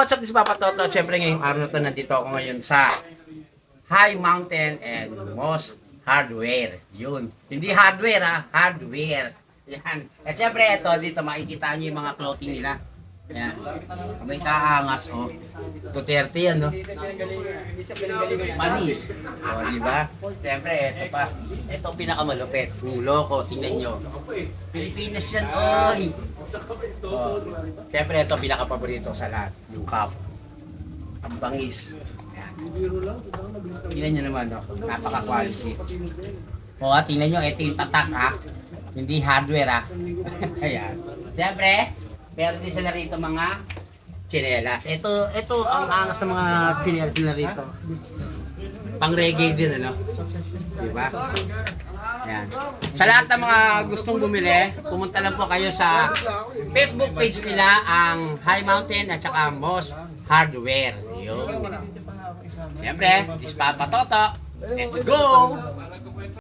what's up, this is Papa Toto. Siyempre ngayong araw na to, nandito ako ngayon sa High Mountain and Moss Hardware. Yun. Hindi hardware ha, hardware. Yan. At siyempre ito, dito makikita niyo yung mga clothing nila. Yan. May kaangas, oh. 230 yan, no? Panis. O, diba? Siyempre, ito pa. Ito pinakamalupit. Yung loco, tingnan nyo. Pilipinas yan, oy! Oh. Siyempre, ito pinakapaborito sa lahat. Yung cup. Ang bangis. Yan. Tingnan nyo naman, no? Napaka-quality. O, tingnan nyo, ito yung tatak, ha? Hindi hardware, ha? Ayan. Siyempre, meron din sila rito mga tsinelas. Ito ang angas ng mga tsinelas nila rito. Pang reggae din, ano? Diba? Yan. Sa lahat ng mga gustong bumili, pumunta lang po kayo sa Facebook page nila, ang High Mountain at saka Moss Hardware. Yun. Siyempre, this is Papa Toto. Let's go!